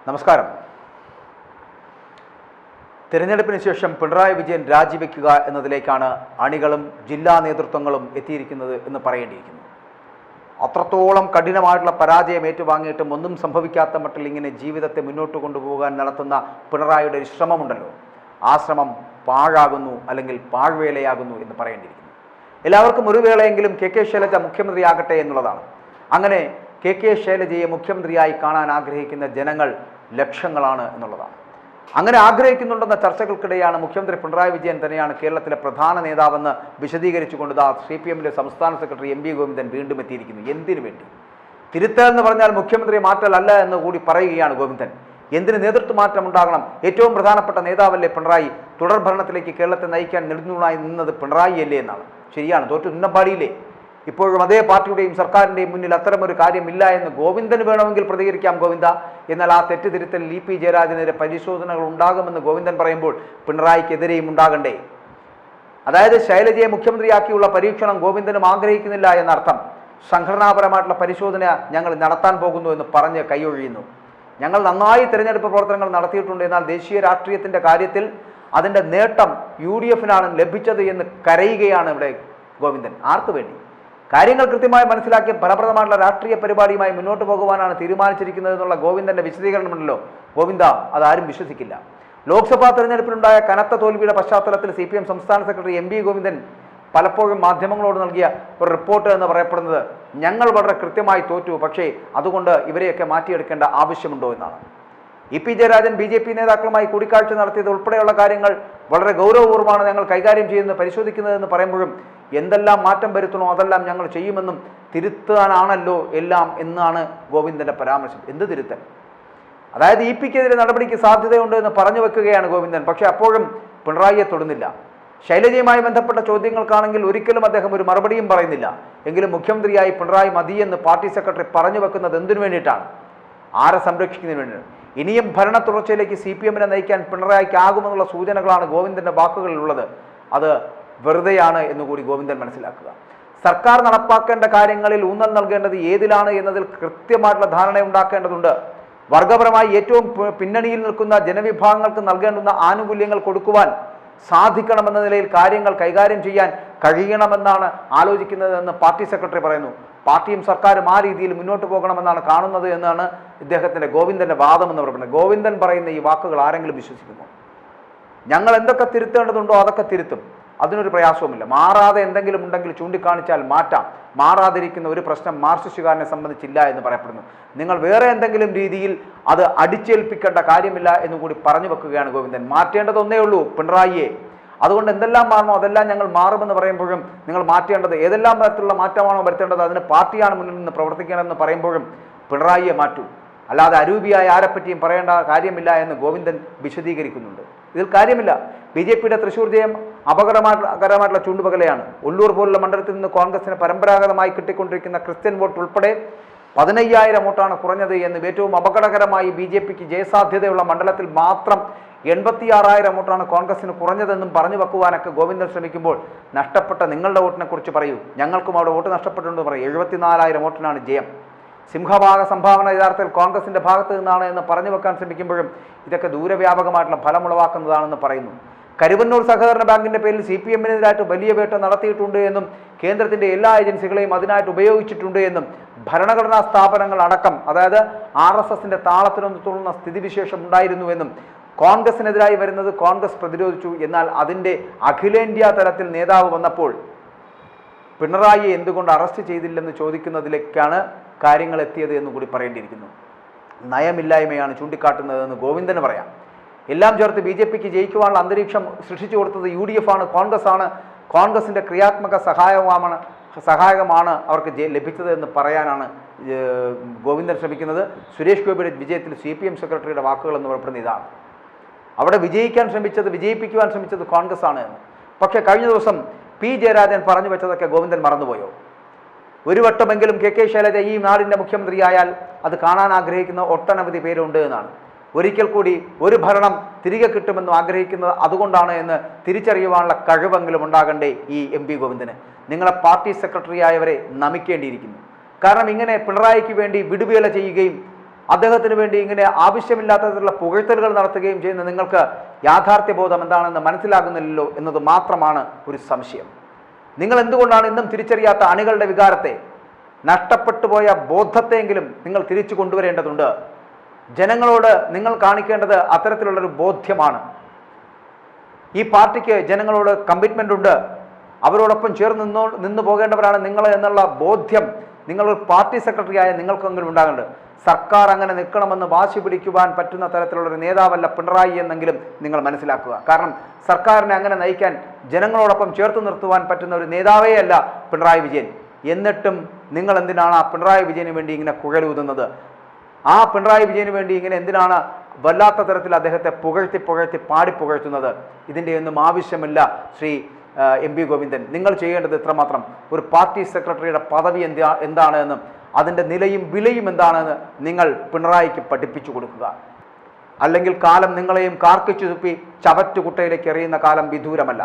നമസ്കാരം. തിരഞ്ഞെടുപ്പിന് ശേഷം പിണറായി വിജയൻ രാജിവെക്കുക എന്നതിലേക്കാണ് അണികളും ജില്ലാ നേതൃത്വങ്ങളും എത്തിയിരിക്കുന്നത് എന്ന് പറയേണ്ടിയിരിക്കുന്നു. അത്രത്തോളം കഠിനമായിട്ടുള്ള പരാജയം ഏറ്റുവാങ്ങിയിട്ടും ഒന്നും സംഭവിക്കാത്ത മട്ടിൽ ഇങ്ങനെ ജീവിതത്തെ മുന്നോട്ട് കൊണ്ടുപോകാൻ നടത്തുന്ന പിണറായിയുടെ ഒരു ശ്രമമുണ്ടല്ലോ, ആ ശ്രമം പാഴാകുന്നു അല്ലെങ്കിൽ പാഴ്വേലയാകുന്നു എന്ന് പറയേണ്ടിയിരിക്കുന്നു. എല്ലാവർക്കും ഒരു വേളയെങ്കിലും കെ ശൈലജ മുഖ്യമന്ത്രിയാകട്ടെ എന്നുള്ളതാണ്. അങ്ങനെ കെ ശൈലജയെ മുഖ്യമന്ത്രിയായി കാണാൻ ആഗ്രഹിക്കുന്ന ജനങ്ങൾ ലക്ഷങ്ങളാണ് എന്നുള്ളതാണ്. അങ്ങനെ ആഗ്രഹിക്കുന്നുണ്ടെന്ന ചർച്ചകൾക്കിടെയാണ് മുഖ്യമന്ത്രി പിണറായി വിജയൻ തന്നെയാണ് കേരളത്തിലെ പ്രധാന നേതാവെന്ന് വിശദീകരിച്ചുകൊണ്ട് CPMന്റെ സംസ്ഥാന സെക്രട്ടറി MV ഗോവിന്ദൻ വീണ്ടും എത്തിയിരിക്കുന്നു. എന്തിനു വേണ്ടി? തിരുത്തൽ എന്ന് പറഞ്ഞാൽ മുഖ്യമന്ത്രിയെ മാറ്റലല്ല എന്ന് കൂടി പറയുകയാണ് ഗോവിന്ദൻ. എന്തിന് നേതൃത്വ മാറ്റം ഉണ്ടാകണം? ഏറ്റവും പ്രധാനപ്പെട്ട നേതാവല്ലേ പിണറായി? തുടർ ഭരണത്തിലേക്ക് കേരളത്തെ നയിക്കാൻ നെടുന്നൂണായി നിന്നത് പിണറായി അല്ലേ എന്നാണ്. ശരിയാണ്, തോറ്റു തുന്നമ്പാടിയില്ലേ? ഇപ്പോഴും അതേ പാർട്ടിയുടെയും സർക്കാരിൻ്റെയും മുന്നിൽ അത്തരമൊരു കാര്യമില്ല എന്ന് ഗോവിന്ദന് വേണമെങ്കിൽ പ്രതികരിക്കാം ഗോവിന്ദ. എന്നാൽ ആ തെറ്റുതിരുത്തൽ EP ജയരാജനെതിരെ പരിശോധനകൾ ഉണ്ടാകുമെന്ന് ഗോവിന്ദൻ പറയുമ്പോൾ പിണറായിക്കെതിരെയും ഉണ്ടാകണ്ടേ? അതായത് ശൈലജയെ മുഖ്യമന്ത്രിയാക്കിയുള്ള പരീക്ഷണം ഗോവിന്ദനും ആഗ്രഹിക്കുന്നില്ല എന്നർത്ഥം. സംഘടനാപരമായിട്ടുള്ള പരിശോധന ഞങ്ങൾ നടത്താൻ പോകുന്നു എന്ന് പറഞ്ഞ് കൈയൊഴിയുന്നു. ഞങ്ങൾ നന്നായി തിരഞ്ഞെടുപ്പ് പ്രവർത്തനങ്ങൾ നടത്തിയിട്ടുണ്ട്, എന്നാൽ ദേശീയ രാഷ്ട്രീയത്തിൻ്റെ കാര്യത്തിൽ അതിൻ്റെ നേട്ടം UDFനാണ് ലഭിച്ചത് എന്ന് കരയുകയാണ് ഇവിടെ ഗോവിന്ദൻ. ആർക്ക് വേണ്ടി? കാര്യങ്ങൾ കൃത്യമായി മനസ്സിലാക്കി ഫലപ്രദമായിട്ടുള്ള രാഷ്ട്രീയ പരിപാടിയുമായി മുന്നോട്ട് പോകുവാനാണ് തീരുമാനിച്ചിരിക്കുന്നത് എന്നുള്ള ഗോവിന്ദൻ്റെ വിശദീകരണമുണ്ടല്ലോ. ഗോവിന്ദ, അതാരും വിശ്വസിക്കില്ല. ലോക്സഭാ തെരഞ്ഞെടുപ്പിലുണ്ടായ കനത്ത തോൽവിയുടെ പശ്ചാത്തലത്തിൽ CPM സംസ്ഥാന സെക്രട്ടറി MV ഗോവിന്ദൻ പലപ്പോഴും മാധ്യമങ്ങളോട് നൽകിയ ഒരു റിപ്പോർട്ട് എന്ന് പറയപ്പെടുന്നത് ഞങ്ങൾ വളരെ കൃത്യമായി തോറ്റു, പക്ഷേ അതുകൊണ്ട് ഇവരെയൊക്കെ മാറ്റിയെടുക്കേണ്ട ആവശ്യമുണ്ടോ എന്നാണ്. EP ജയരാജൻ BJP നേതാക്കളുമായി കൂടിക്കാഴ്ച നടത്തിയത് ഉൾപ്പെടെയുള്ള കാര്യങ്ങൾ വളരെ ഗൗരവപൂർവ്വമാണ് ഞങ്ങൾ കൈകാര്യം ചെയ്യുന്നത്, പരിശോധിക്കുന്നതെന്ന് പറയുമ്പോഴും എന്തെല്ലാം മാറ്റം വരുത്തണോ അതെല്ലാം ഞങ്ങൾ ചെയ്യുമെന്നും തിരുത്താനാണല്ലോ എല്ലാം എന്നാണ് ഗോവിന്ദൻ്റെ പരാമർശം. എന്ത് തിരുത്തൽ? അതായത് EPക്കെതിരെ നടപടിക്ക് സാധ്യതയുണ്ട് എന്ന് പറഞ്ഞു വെക്കുകയാണ് ഗോവിന്ദൻ. പക്ഷേ അപ്പോഴും പിണറായിയെ തൊടുന്നില്ല. ശൈലജയുമായി ബന്ധപ്പെട്ട ചോദ്യങ്ങൾക്കാണെങ്കിൽ ഒരിക്കലും അദ്ദേഹം ഒരു മറുപടിയും പറയുന്നില്ല. എങ്കിലും മുഖ്യമന്ത്രിയായി പിണറായി മതിയെന്ന് പാർട്ടി സെക്രട്ടറി പറഞ്ഞു വെക്കുന്നത് എന്തിനു വേണ്ടിയിട്ടാണ്? ആരെ സംരക്ഷിക്കുന്നതിന് വേണ്ടിയാണ്? ഇനിയും ഭരണ തുടർച്ചയിലേക്ക് CPMനെ നയിക്കാൻ പിണറായിക്കാകുമെന്നുള്ള സൂചനകളാണ് ഗോവിന്ദൻ്റെ വാക്കുകളിലുള്ളത്. അത് വെറുതെയാണ് എന്നുകൂടി ഗോവിന്ദൻ മനസ്സിലാക്കുക. സർക്കാർ നടപ്പാക്കേണ്ട കാര്യങ്ങളിൽ ഊന്നൽ നൽകേണ്ടത് ഏതിലാണ് എന്നതിൽ കൃത്യമായിട്ടുള്ള ധാരണ ഉണ്ടാക്കേണ്ടതുണ്ട്. വർഗപരമായി ഏറ്റവും പിന്നണിയിൽ നിൽക്കുന്ന ജനവിഭാഗങ്ങൾക്ക് നൽകേണ്ടുന്ന ആനുകൂല്യങ്ങൾ കൊടുക്കുവാൻ സാധിക്കണമെന്ന നിലയിൽ കാര്യങ്ങൾ കൈകാര്യം ചെയ്യാൻ കഴിയണമെന്നാണ് ആലോചിക്കുന്നതെന്ന് പാർട്ടി സെക്രട്ടറി പറയുന്നു. പാർട്ടിയും സർക്കാരും ആ രീതിയിൽ മുന്നോട്ട് പോകണമെന്നാണ് കാണുന്നത് എന്നാണ് ഇദ്ദേഹത്തിൻ്റെ ഗോവിന്ദൻ്റെ വാദമെന്ന് പറയുന്നത്. ഗോവിന്ദൻ പറയുന്ന ഈ വാക്കുകൾ ആരെങ്കിലും വിശ്വസിക്കുമോ? ഞങ്ങൾ എന്തൊക്കെ തിരുത്തേണ്ടതുണ്ടോ അതൊക്കെ തിരുത്തും, അതിനൊരു പ്രയാസവുമില്ല. മാറാതെ എന്തെങ്കിലും ഉണ്ടെങ്കിൽ ചൂണ്ടിക്കാണിച്ചാൽ മാറ്റാം. മാറാതിരിക്കുന്ന ഒരു പ്രശ്നം മാർക്സിസ്റ്റുകാരനെ സംബന്ധിച്ചില്ല എന്ന് പറയപ്പെടുന്നു. നിങ്ങൾ വേറെ എന്തെങ്കിലും രീതിയിൽ അത് അടിച്ചേൽപ്പിക്കേണ്ട കാര്യമില്ല എന്നുകൂടി പറഞ്ഞു വെക്കുകയാണ് ഗോവിന്ദൻ. മാറ്റേണ്ടതൊന്നേ ഉള്ളൂ, പിണറായിയെ. അതുകൊണ്ട് എന്തെല്ലാം മാറണോ അതെല്ലാം ഞങ്ങൾ മാറുമെന്ന് പറയുമ്പോഴും നിങ്ങൾ മാറ്റേണ്ടത് ഏതെല്ലാം തരത്തിലുള്ള മാറ്റമാണോ വരുത്തേണ്ടത് അതിന് പാർട്ടിയാണ് മുന്നിൽ നിന്ന് പ്രവർത്തിക്കണമെന്ന് പറയുമ്പോഴും പിണറായിയെ മാറ്റൂ, അല്ലാതെ അരൂപിയായ ആരെപ്പറ്റിയും പറയേണ്ട കാര്യമില്ല എന്ന് ഗോവിന്ദൻ വിശദീകരിക്കുന്നുണ്ട്. ഇതിൽ കാര്യമില്ല. BJPയുടെ തൃശ്ശൂർ ജയം അപകടകരമായിട്ടുള്ള ചൂണ്ടുപകലയാണ്. ഉള്ളൂർ പോലുള്ള മണ്ഡലത്തിൽ നിന്ന് കോൺഗ്രസിന് പരമ്പരാഗതമായി കിട്ടിക്കൊണ്ടിരിക്കുന്ന ക്രിസ്ത്യൻ വോട്ട് ഉൾപ്പെടെ 15,000 വോട്ടാണ് കുറഞ്ഞത് എന്ന് ഏറ്റവും അപകടകരമായി BJPക്ക് ജയസാധ്യതയുള്ള മണ്ഡലത്തിൽ മാത്രം 86,000 വോട്ടാണ് കോൺഗ്രസിന് കുറഞ്ഞതെന്നും പറഞ്ഞു വെക്കുവാനൊക്കെ ഗോവിന്ദൻ ശ്രമിക്കുമ്പോൾ നഷ്ടപ്പെട്ട നിങ്ങളുടെ വോട്ടിനെ കുറിച്ച് പറയൂ. ഞങ്ങൾക്കും അവിടെ വോട്ട് നഷ്ടപ്പെട്ടുണ്ടെന്ന് പറയും. 74,000 വോട്ടിനാണ് ജയം. സിംഹഭാഗ സംഭാവന യഥാർത്ഥത്തിൽ കോൺഗ്രസിൻ്റെ ഭാഗത്ത് നിന്നാണ് എന്ന് പറഞ്ഞു വെക്കാൻ ശ്രമിക്കുമ്പോഴും ഇതൊക്കെ ദൂരവ്യാപകമായിട്ടുള്ള ഫലമുളവാക്കുന്നതാണെന്ന് പറയുന്നു. കരുവന്നൂർ സഹകരണ ബാങ്കിൻ്റെ പേരിൽ CPMനെതിരായിട്ട് വലിയ വേട്ട നടത്തിയിട്ടുണ്ട് എന്നും കേന്ദ്രത്തിൻ്റെ എല്ലാ ഏജൻസികളെയും അതിനായിട്ട് ഉപയോഗിച്ചിട്ടുണ്ട് എന്നും ഭരണഘടനാ സ്ഥാപനങ്ങൾ അടക്കം, അതായത് RSSൻ്റെ താളത്തിനൊന്ന് തുള്ളുന്ന സ്ഥിതിവിശേഷം ഉണ്ടായിരുന്നുവെന്നും കോൺഗ്രസിനെതിരായി വരുന്നത് കോൺഗ്രസ് പ്രതിരോധിച്ചു. എന്നാൽ അതിൻ്റെ അഖിലേന്ത്യാ തലത്തിൽ നേതാവ് വന്നപ്പോൾ പിണറായിയെ എന്തുകൊണ്ട് അറസ്റ്റ് ചെയ്തില്ലെന്ന് ചോദിക്കുന്നതിലേക്കാണ് കാര്യങ്ങൾ എത്തിയത് എന്ന് കൂടി പറയേണ്ടിയിരിക്കുന്നു. നയമില്ലായ്മയാണ് ചൂണ്ടിക്കാട്ടുന്നതെന്ന് ഗോവിന്ദന് പറയാം. എല്ലാം ചേർത്ത് BJPക്ക് ജയിക്കുവാനുള്ള അന്തരീക്ഷം സൃഷ്ടിച്ചു കൊടുത്തത് UDF ആണ്, കോൺഗ്രസ് ആണ്. കോൺഗ്രസിൻ്റെ ക്രിയാത്മക സഹായകമാണ് അവർക്ക് ലഭിച്ചത് എന്ന് പറയാനാണ് ഗോവിന്ദൻ ശ്രമിക്കുന്നത്. സുരേഷ് ഗോപിയുടെ വിജയത്തിൽ CPM സെക്രട്ടറിയുടെ വാക്കുകൾ എന്ന് പറയപ്പെടുന്ന ഇതാണ്. അവിടെ വിജയിപ്പിക്കുവാൻ ശ്രമിച്ചത് കോൺഗ്രസ് ആണ് എന്ന്. പക്ഷേ കഴിഞ്ഞ ദിവസം P ജയരാജൻ പറഞ്ഞു വെച്ചതൊക്കെ ഗോവിന്ദൻ മറന്നുപോയോ? ഒരു വട്ടമെങ്കിലും കെ ശൈലജ ഈ നാടിൻ്റെ മുഖ്യമന്ത്രിയായാൽ അത് കാണാൻ ആഗ്രഹിക്കുന്ന ഒട്ടനവധി പേരുണ്ട് എന്നാണ്. ഒരിക്കൽ കൂടി ഒരു ഭരണം തിരികെ കിട്ടുമെന്ന് ആഗ്രഹിക്കുന്നത് അതുകൊണ്ടാണ് എന്ന് തിരിച്ചറിയുവാനുള്ള കഴിവെങ്കിലും ഉണ്ടാകണ്ടേ ഈ MV ഗോവിന്ദന്? നിങ്ങളെ പാർട്ടി സെക്രട്ടറി ആയവരെ നമിക്കേണ്ടിയിരിക്കുന്നു. കാരണം ഇങ്ങനെ പിണറായിക്ക് വേണ്ടി വിടുവേല ചെയ്യുകയും അദ്ദേഹത്തിന് വേണ്ടി ഇങ്ങനെ ആവശ്യമില്ലാത്ത തരത്തിലുള്ള പുകഴ്ത്തലുകൾ നടത്തുകയും ചെയ്യുന്ന നിങ്ങൾക്ക് യാഥാർത്ഥ്യബോധം എന്താണെന്ന് മനസ്സിലാകുന്നില്ലല്ലോ എന്നത് മാത്രമാണ് ഒരു സംശയം. നിങ്ങൾ എന്തുകൊണ്ടാണ് ഇന്നും തിരിച്ചറിയാത്ത അണികളുടെ വികാരത്തെ, നഷ്ടപ്പെട്ടു പോയ ബോധത്തെയെങ്കിലും നിങ്ങൾ തിരിച്ചു കൊണ്ടുവരേണ്ടതുണ്ട്. ജനങ്ങളോട് നിങ്ങൾ കാണിക്കേണ്ടത് അത്തരത്തിലുള്ളൊരു ബോധ്യമാണ്. ഈ പാർട്ടിക്ക് ജനങ്ങളോട് കമ്മിറ്റ്മെൻ്റ് ഉണ്ട്, അവരോടൊപ്പം ചേർന്ന് നിന്നു പോകേണ്ടവരാണ് നിങ്ങൾ എന്നുള്ള ബോധ്യം നിങ്ങളൊരു പാർട്ടി സെക്രട്ടറിയായ നിങ്ങൾക്കെങ്കിലും ഉണ്ടാകേണ്ടത്. സർക്കാർ അങ്ങനെ നിൽക്കണമെന്ന് വാശി പിടിക്കുവാൻ പറ്റുന്ന തരത്തിലുള്ളൊരു നേതാവല്ല പിണറായി എന്നെങ്കിലും നിങ്ങൾ മനസ്സിലാക്കുക. കാരണം സർക്കാരിനെ അങ്ങനെ നയിക്കാൻ, ജനങ്ങളോടൊപ്പം ചേർത്ത് നിർത്തുവാൻ പറ്റുന്ന ഒരു നേതാവേ അല്ല പിണറായി വിജയൻ. എന്നിട്ടും നിങ്ങൾ എന്തിനാണ് ആ പിണറായി വിജയന് വേണ്ടി ഇങ്ങനെ കുഴലൂതുന്നത്? ആ പിണറായി വിജയന് വേണ്ടി ഇങ്ങനെ എന്തിനാണ് വല്ലാത്ത തരത്തിൽ അദ്ദേഹത്തെ പുകഴ്ത്തി പാടിപ്പുകഴ്ത്തുന്നത്? ഇതിൻ്റെയൊന്നും ആവശ്യമില്ല ശ്രീ എം പി ഗോവിന്ദൻ. നിങ്ങൾ ചെയ്യേണ്ടത് ഇത്രമാത്രം: ഒരു പാർട്ടി സെക്രട്ടറിയുടെ പദവി എന്താണ് എന്നും അതിൻ്റെ നിലയും വിലയും എന്താണെന്ന് നിങ്ങൾ പിണറായിക്ക് പഠിപ്പിച്ചു കൊടുക്കുക. അല്ലെങ്കിൽ കാലം നിങ്ങളെയും കാർക്കിച്ചു തുപ്പി ചവറ്റുകുട്ടയിലേക്ക് എറിയുന്ന കാലം വിദൂരമല്ല.